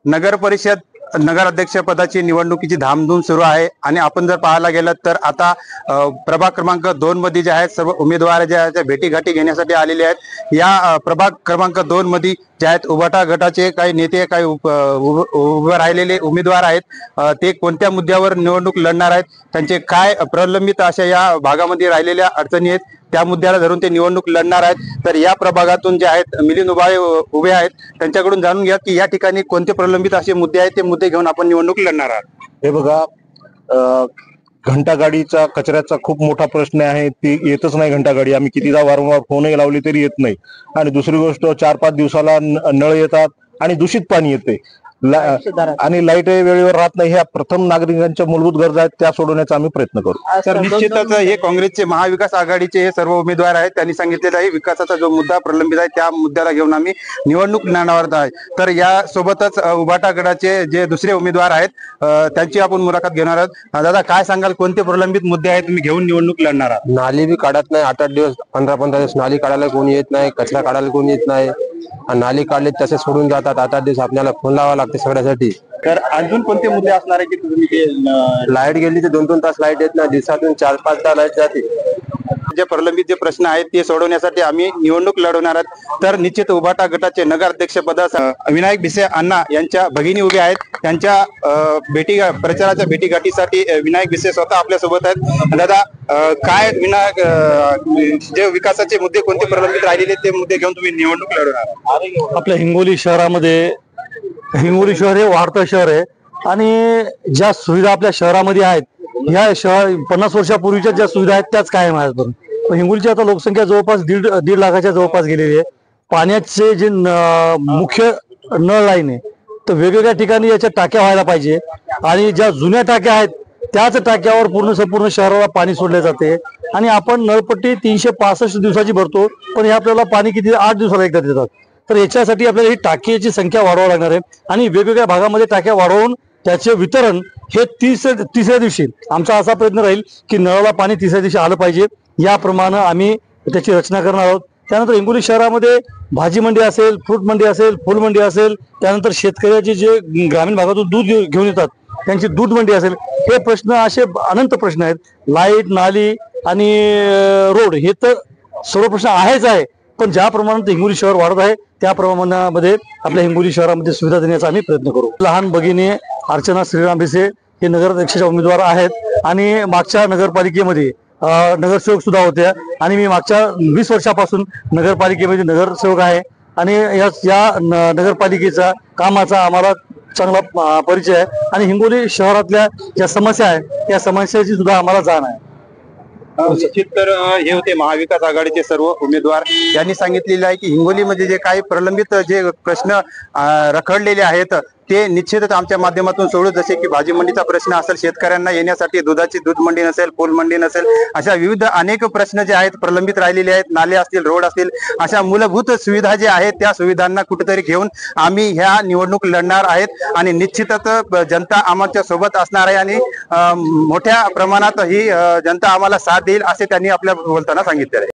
नगर परिषद नगराध्यक्ष पदाची निवडणुकीची धामधूम सुरू आहे आणि आपण जर पाहायला गेलं तर आता प्रभाग क्रमांक 2 मध्ये जे आहेत सर्व उमेदवार जे आहेत भेटीगाठी घेण्यासाठी आलेले आहेत। या प्रभाग क्रमांक 2 मध्ये जे आहेत उभाटा गटाचे काही नेते काही उभे राहिलेले उमेदवार आहेत। ते कोणत्या मुद्द्यावर निवडणूक लढणार आहेत, त्यांचे काय प्रलंबित अशा या भागामध्ये राहिलेल्या अडचणी आहेत, त्या मुद्द्याला धरून ते निवडणूक लढणार आहेत। तर या प्रभागातून जे आहेत मिलिंद उभे आहेत, त्यांच्याकडून जाणून घ्या की या ठिकाणी कोणते प्रलंबित असे मुद्दे आहेत, ते मुद्दे घेऊन आपण निवडणूक लढणार आहात। हे बघा, घंटागाडीचा कचऱ्याचा खूप मोठा प्रश्न आहे। ती येतच नाही घंटागाडी, आम्ही कितीदा वारंवार फोनही लावले तरी येत नाही। आणि दुसरी गोष्ट 4-5 दिवसाला नळ येतात आणि दूषित पाणी येते आणि लाईट वेळेवर राहत नाही। ह्या प्रथम नागरिकांच्या मूलभूत गरजा आहेत, त्या सोडवण्याचा आम्ही प्रयत्न करू। तर निश्चितच हे काँग्रेसचे महाविकास आघाडीचे हे सर्व उमेदवार आहेत, त्यांनी सांगितलेलं आहे विकासाचा जो मुद्दा प्रलंबित आहे त्या मुद्द्याला घेऊन आम्ही निवडणूक लढणार आहे। तर या सोबतच उभाटा गटाचे जे दुसरे उमेदवार आहेत त्यांची आपण मुलाखत घेणार आहोत। दादा, काय सांगाल, कोणते प्रलंबित मुद्दे आहेत तुम्ही घेऊन निवडणूक लढणार आहात? नाली बी काढत नाही, 8-8 दिवस 15-15 दिवस नाली काढायला कोणी येत नाही, कचरा काढायला कोणी येत नाही। नाली काढले तसे सोडून जातात, 8-8 दिवस आपल्याला फोन लावावा लागते सगळ्यासाठी। तर अजून कोणते मुद्दे असणार आहे की तुम्ही ते लाईट गेली तर 2-2 तास लाईट येत नाही, दिवसातून 4-5 तास लाईट जाते। जे प्रलंबित जे प्रश्न आहेत ते सोडवण्यासाठी आम्ही निवडणूक लढवणार आहोत। तर निश्चित उभाटा गटाचे नगराध्यक्ष पदास विनायक भिसे अण्णा यांच्या भगिनी उभे आहेत, त्यांच्या प्रचाराच्या भेटीगाठीसाठी विनायक भिसे स्वतः आपल्या सोबत आहेत। दादा, काय विनायक जे विकासाचे मुद्दे कोणते प्रलंबित राहिलेले ते मुद्दे घेऊन तुम्ही निवडणूक लढवणार आहात? आपल्या हिंगोली शहरामध्ये, हिंगोली शहर हे वाढतं शहर आहे आणि ज्या सुविधा आपल्या शहरामध्ये आहेत, ह्या शहर 50 वर्षापूर्वीच्या ज्या सुविधा आहेत त्याच कायम आहेत। पण हिंगोलीची आता लोकसंख्या जवळपास दीड लाखाच्या जवळपास गेलेली आहे। पाण्याचे जे मुख्य नळ लाईन आहे तर वेगवेगळ्या ठिकाणी याच्या टाक्या व्हायला पाहिजे आणि ज्या जुन्या टाक्या आहेत त्याच टाक्यावर संपूर्ण शहराला पाणी सोडले जाते आणि आपण नळपट्टी 365 दिवसाची भरतो, पण हे आपल्याला पाणी किती 8 दिवसाला एकदा देतात। तर याच्यासाठी आपल्याला ही टाकीची संख्या वाढवावी लागणार आहे आणि वेगवेगळ्या भागामध्ये टाक्या वाढवून त्याचे वितरण हे तिसऱ्या दिवशी आमचा असा प्रयत्न राहील की नळाला पाणी तिसऱ्या दिवशी आलं पाहिजे, याप्रमाणे आम्ही त्याची रचना करणार आहोत। त्यानंतर हिंगोली शहरामध्ये भाजी मंडी असेल, फ्रूट मंडी असेल, फूल मंडी असेल, त्यानंतर शेतकऱ्याचे जे ग्रामीण भागातून दूध घेऊन येतात त्यांची दूध मंडी असेल, हे प्रश्न असे अनंत प्रश्न आहेत। लाईट, नाली आणि रोड हे तर सर्व प्रश्न आहेच आहे, पण ज्या प्रमाणात हिंगोली शहर वाढत आहे त्या प्रमाणामध्ये आपल्या हिंगोली शहरामध्ये सुविधा देण्याचा आम्ही प्रयत्न करू। लहान भगिनी अर्चना श्रीराम भिसे हे नगराध्यक्षाचे उमेदवार आहेत आणि मागच्या नगरपालिकेमध्ये नगरसेवक सुद्धा होत्या आणि मी मागच्या 20 वर्षापासून नगरपालिकेमध्ये नगरसेवक आहे आणि या नगरपालिकेचा कामाचा आम्हाला चांगला परिचय आहे आणि हिंगोली शहरातल्या ज्या समस्या आहेत त्या समस्याची सुद्धा आम्हाला जाण आहे। निश्चित तर हे होते महाविकास आघाडीचे सर्व उमेदवार, यांनी सांगितलेले आहे की हिंगोलीमध्ये जे काही प्रलंबित जे प्रश्न रखडलेले आहेत ते निश्चितच आमच्या माध्यमातून सोडू, जसे की भाजी मंडीचा प्रश्न असेल, शेतकऱ्यांना येण्यासाठी दुधाची दूध मंडी नसेल, फूल मंडी नसेल, अशा विविध अनेक प्रश्न जे आहेत प्रलंबित राहिलेले आहेत। नाले असतील, रोड असतील, अशा मूलभूत सुविधा ज्या आहेत त्या सुविधांना कुठेतरी घेऊन आम्ही ह्या निवडणूक लढणार आहेत आणि निश्चितच जनता आमच्या सोबत असणार आहे आणि मोठ्या प्रमाणात ही जनता आम्हाला साथ देईल असे त्यांनी आपल्या बोलताना सांगितले आहे।